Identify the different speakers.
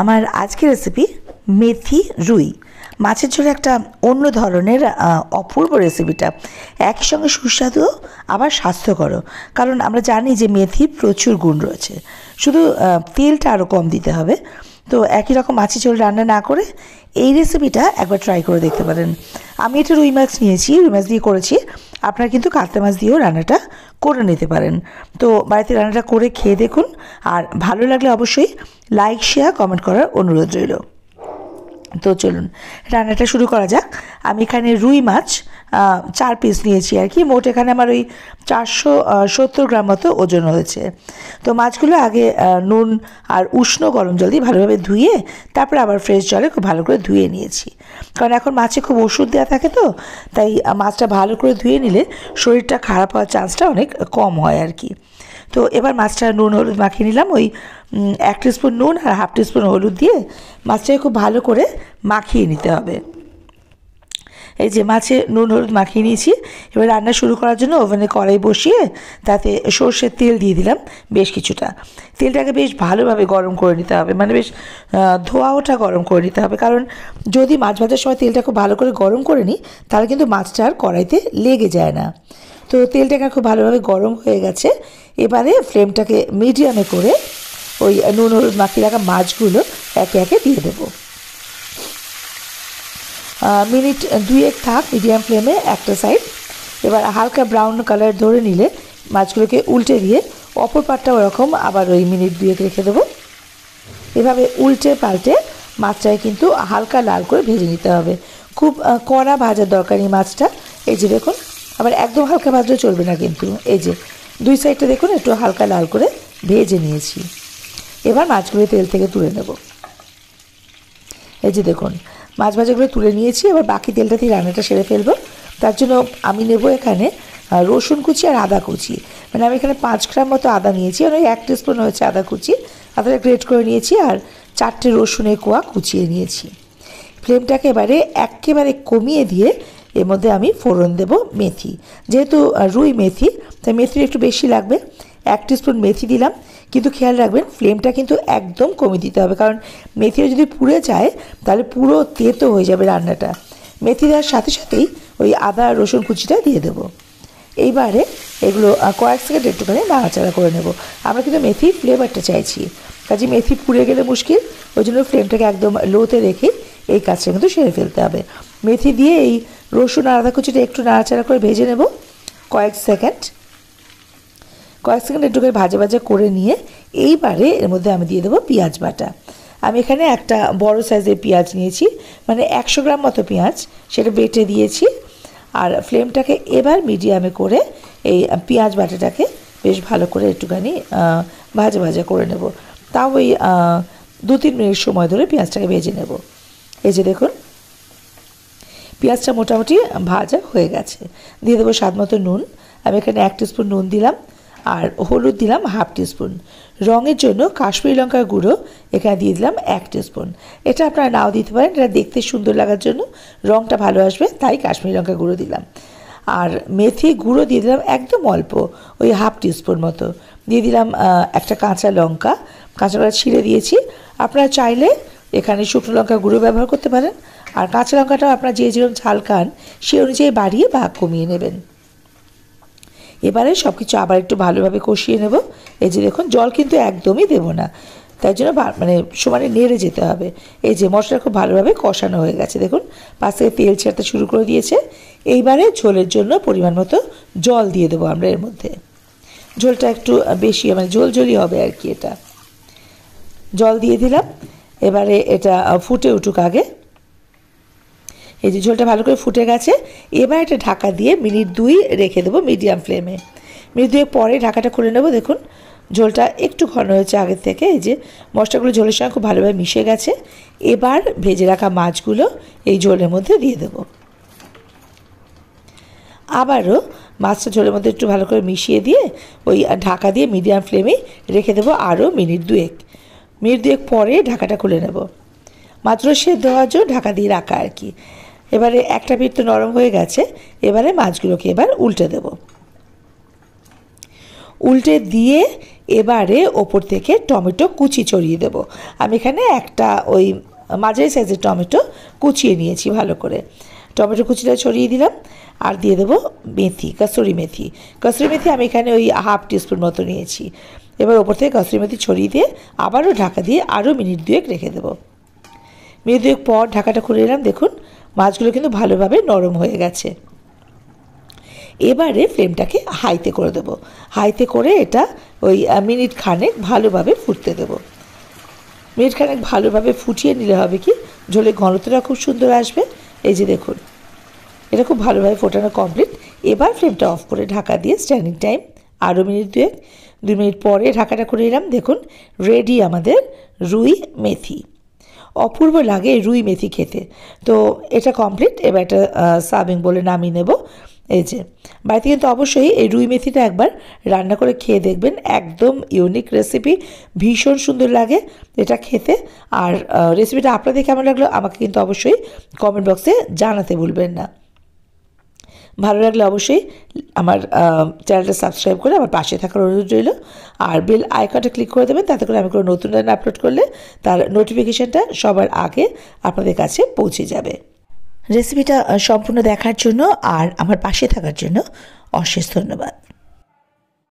Speaker 1: আমার আজকের রেসিপি মেথি রুই মাছের ঝোলে। একটা অন্য ধরনের অপূর্ব রেসিপিটা, একই সঙ্গে সুস্বাদু আবার স্বাস্থ্যকরও। কারণ আমরা জানি যে মেথির প্রচুর গুণ রয়েছে, শুধু তেলটা আরও কম দিতে হবে। তো একই রকম মাছের ঝোল রান্না না করে এই রেসিপিটা একবার ট্রাই করে দেখতে পারেন। আমি এটা রুই মাছ নিয়েছি, রুই মাছ দিয়ে করেছি। আপনারা কিন্তু কাতলা মাছ দিয়েও রান্নাটা করে নিতে পারেন। তো বাড়িতে রান্নাটা করে খেয়ে দেখুন, আর ভালো লাগলে অবশ্যই লাইক শেয়ার কমেন্ট করার অনুরোধ রইল। তো চলুন রান্নাটা শুরু করা যাক। আমি এখানে রুই মাছ 4 পিস নিয়েছি আর কি। মোট এখানে আমার ওই 470 গ্রাম মতো ওজন হয়েছে। তো মাছগুলো আগে নুন আর উষ্ণ গরম জল দিয়ে ভালোভাবে ধুয়ে তারপরে আবার ফ্রেশ জলে খুব ভালো করে ধুয়ে নিয়েছি। কারণ এখন মাছে খুব ওষুধ দেওয়া থাকে, তো তাই মাছটা ভালো করে ধুয়ে নিলে শরীরটা খারাপ হওয়ার চান্সটা অনেক কম হয় আর কি। তো এবার মাছটা নুন হলুদ মাখিয়ে নিলাম। ওই 1 টিস্পুন নুন আর হাফ টিস্পুন হলুদ দিয়ে মাছটাকে খুব ভালো করে মাখিয়ে নিতে হবে। এই যে মাছে নুন হলুদ মাখিয়ে নিয়েছি। এবার রান্না শুরু করার জন্য ওভেনে কড়াই বসিয়ে তাতে সর্ষের তেল দিয়ে দিলাম বেশ কিছুটা। তেলটাকে বেশ ভালোভাবে গরম করে নিতে হবে, মানে বেশ ধোয়া ওঠা গরম করে নিতে হবে। কারণ যদি মাছ ভাজার সময় তেলটা খুব ভালো করে গরম করে নিই, তাহলে কিন্তু মাছটা আর কড়াইতে লেগে যায় না। তো তেলটাকে খুব ভালোভাবে গরম হয়ে গেছে। এবারে ফ্লেমটাকে মিডিয়ামে করে ওই নুন হলুদ মাখিয়ে রাখা মাছগুলো একে একে দিয়ে দেবো। মিনিট 2 থাক মিডিয়াম ফ্লেমে একটা সাইড। এবার হালকা ব্রাউন কালার ধরে নিলে মাছগুলোকে উল্টে দিয়ে অপর পাটটা ওরকম আবার ওই মিনিট 2 রেখে দেবো। এভাবে উল্টে পাল্টে মাছটাকে কিন্তু হালকা লাল করে ভেজে নিতে হবে। খুব কড়া ভাজার দরকার নেই মাছটা। এই যে দেখুন, আবার একদম হালকা ভাজলে চলবে না কিন্তু। এই যে 2 সাইডটা দেখুন একটু হালকা লাল করে ভেজে নিয়েছি। এবার মাছগুলো তেল থেকে তুলে নেব। এই যে দেখুন মাছ ভাজাগুলো তুলে নিয়েছি। এবার বাকি তেলটা দিয়ে রান্নাটা সেরে ফেলবো। তার জন্য আমি নেব এখানে রসুন কুচি আর আদা কুচি। মানে আমি এখানে 5 গ্রাম মতো আদা নিয়েছি, আর ওই 1 টিস্পুন হচ্ছে আদা কুচি। আদাটা গ্রেট করে নিয়েছি, আর 4টে রসুনের কোয়া কুচিয়ে নিয়েছি। ফ্লেমটাকে একেবারে কমিয়ে দিয়ে এর মধ্যে আমি ফোড়ন দেব মেথি। যেহেতু রুই মেথি, তাই মেথির একটু বেশি লাগবে। 1 টিস্পুন মেথি দিলাম, কিন্তু খেয়াল রাখবেন ফ্লেমটা কিন্তু একদম কমিয়ে দিতে হবে। কারণ মেথিটা যদি পুড়ে যায় তাহলে পুরো তেতো হয়ে যাবে রান্নাটা। মেথি দেওয়ার সাথে সাথেই ওই আদা রসুন কুচিটা দিয়ে দেবো। এইবারে এগুলো কয়েক সেকেন্ড একটুখানি নাড়াচাড়া করে নেব। আমরা কিন্তু মেথির ফ্লেভারটা চাইছি, কাজে মেথি পুড়ে গেলে মুশকিল। ওই জন্য ফ্লেমটাকে একদম লোতে রেখে এই কাজটা কিন্তু সেরে ফেলতে হবে। মেথি দিয়ে এই রসুন আর আদা কুচিটা একটু নাড়াচাড়া করে ভেজে নেব কয়েক সেকেন্ড একটুখানি ভাজা ভাজা করে নিয়ে এইবারে এর মধ্যে আমি দিয়ে দেবো পেঁয়াজ বাটা। আমি এখানে একটা বড় সাইজের পেঁয়াজ নিয়েছি, মানে 100 গ্রাম মতো পেঁয়াজ, সেটা বেটে দিয়েছি। আর ফ্লেমটাকে এবার মিডিয়ামে করে এই পেঁয়াজ বাটাটাকে বেশ ভালো করে একটুখানি ভাজা ভাজা করে নেব। তাও ওই 2-3 মিনিট সময় ধরে পেঁয়াজটাকে ভেজে নেব। এই যে দেখুন পেঁয়াজটা মোটামুটি ভাজা হয়ে গেছে। দিয়ে দেবো স্বাদ মতো নুন। আমি এখানে 1 টিস্পুন নুন দিলাম, আর হলুদ দিলাম হাফ টিস্পুন। রঙের জন্য কাশ্মীরি লঙ্কার গুঁড়ো এখানে দিয়ে দিলাম 1 টিস্পুন। এটা আপনারা নাও দিতে পারেন, এটা দেখতে সুন্দর লাগার জন্য, রঙটা ভালো আসবে তাই কাশ্মীরি লঙ্কার গুঁড়ো দিলাম। আর মেথি গুঁড়ো দিয়ে দিলাম একদম অল্প, ওই হাফ টিস্পুন মতো। দিয়ে দিলাম একটা কাঁচা লঙ্কা ছিঁড়ে দিয়েছি। আপনারা চাইলে এখানে শুকনো লঙ্কা গুঁড়ো ব্যবহার করতে পারেন, আর কাঁচা লঙ্কাটাও আপনারা যে যেরকম ঝাল খান সে অনুযায়ী বাড়িয়ে বা কমিয়ে নেবেন। এবারে সব কিছু আবার একটু ভালোভাবে কষিয়ে নেব। এই যে দেখুন জল কিন্তু একদমই দেব না, তাই জন্য মানে সমানে নেড়ে যেতে হবে। এই যে মশলা খুব ভালোভাবে কষানো হয়ে গেছে, দেখুন পাশ থেকে তেল ছাড়তে শুরু করে দিয়েছে। এইবারে ঝোলের জন্য পরিমাণ মতো জল দিয়ে দেবো আমরা এর মধ্যে। ঝোলটা একটু বেশি মানে ঝোলঝোলই হবে আর কি। এটা জল দিয়ে দিলাম। এবারে এটা ফুটে উঠুক আগে। এই যে ঝোলটা ভালো করে ফুটে গেছে। এবার এটা ঢাকা দিয়ে মিনিট 2 রেখে দেবো মিডিয়াম ফ্লেমে। মিনিট 2 পরে ঢাকাটা খুলে নেব। দেখুন ঝোলটা একটু ঘন হয়েছে আগের থেকে। এই যে মশলাগুলো ঝোলের সঙ্গে খুব ভালোভাবে মিশে গেছে। এবার ভেজে রাখা মাছগুলো এই ঝোলের মধ্যে দিয়ে দেব। আবারও মাছটা ঝোলের মধ্যে একটু ভালো করে মিশিয়ে দিয়ে ওই ঢাকা দিয়ে মিডিয়াম ফ্লেমে রেখে দেবো আরও মিনিট 2 পরে ঢাকাটা খুলে নেব। মাত্র সেদ্ধ হওয়ার জন্য ঢাকা দিয়ে রাখা আর কি। এবারে একটা পিঠ তো নরম হয়ে গেছে। এবারে মাছগুলোকে এবার উল্টে দেব। উল্টে দিয়ে এবারে ওপর থেকে টমেটো কুচি ছড়িয়ে দেব। আমি এখানে একটা ওই মাঝারি সাইজের টমেটো কুচিয়ে নিয়েছি ভালো করে। টমেটো কুচিটা ছড়িয়ে দিলাম আর দিয়ে দেবো মেথি, কসুরি মেথি। কসুরি মেথি আমি এখানে ওই 1/2 টিস্পুন মতো নিয়েছি। এবার ওপর থেকে কসুরি মেথি ছড়িয়ে দিয়ে আবারও ঢাকা দিয়ে আরও মিনিট 2 রেখে দেবো। মিনিট 2 পর ঢাকাটা খুলে নিলাম, দেখুন মাছগুলো কিন্তু ভালোভাবে নরম হয়ে গেছে। এবারে ফ্লেমটাকে হাইতে করে দেবো। হাইতে করে এটা ওই মিনিট খানেক ভালোভাবে ফুটতে দেবো। মিনিট খানেক ভালোভাবে ফুটিয়ে নিলে হবে কি, ঝোলের ঘনত্বটা খুব সুন্দর আসবে। এই যে দেখুন, এটা খুব ভালোভাবে ফোটানো কমপ্লিট। এবার ফ্লেমটা অফ করে ঢাকা দিয়ে স্ট্যান্ডিং টাইম আরও মিনিট 2 মিনিট পরে ঢাকাটা করে নিলাম। দেখুন রেডি আমাদের রুই মেথি। অপূর্ব লাগে রুই মেথি খেতে। তো এটা কমপ্লিট। এবার এটা সার্ভিং বলে নামিয়ে নেব। এই যে বাড়িতে কিন্তু অবশ্যই এই রুই মেথিটা একবার রান্না করে খেয়ে দেখবেন, একদম ইউনিক রেসিপি, ভীষণ সুন্দর লাগে এটা খেতে। আর রেসিপিটা আপনাদের কেমন লাগলো আমাকে কিন্তু অবশ্যই কমেন্ট বক্সে জানাতে ভুলবেন না। ভালো লাগলে অবশ্যই আমার চ্যানেলটা সাবস্ক্রাইব করে আমার পাশে থাকার অনুরোধ রইল। আর বেল আইকনটা ক্লিক করে দেবেন, তাতে করে আমি কোনো নতুন রান্না আপলোড করলে তার নোটিফিকেশানটা সবার আগে আপনাদের কাছে পৌঁছে যাবে। রেসিপিটা সম্পূর্ণ দেখার জন্য আর আমার পাশে থাকার জন্য অশেষ ধন্যবাদ।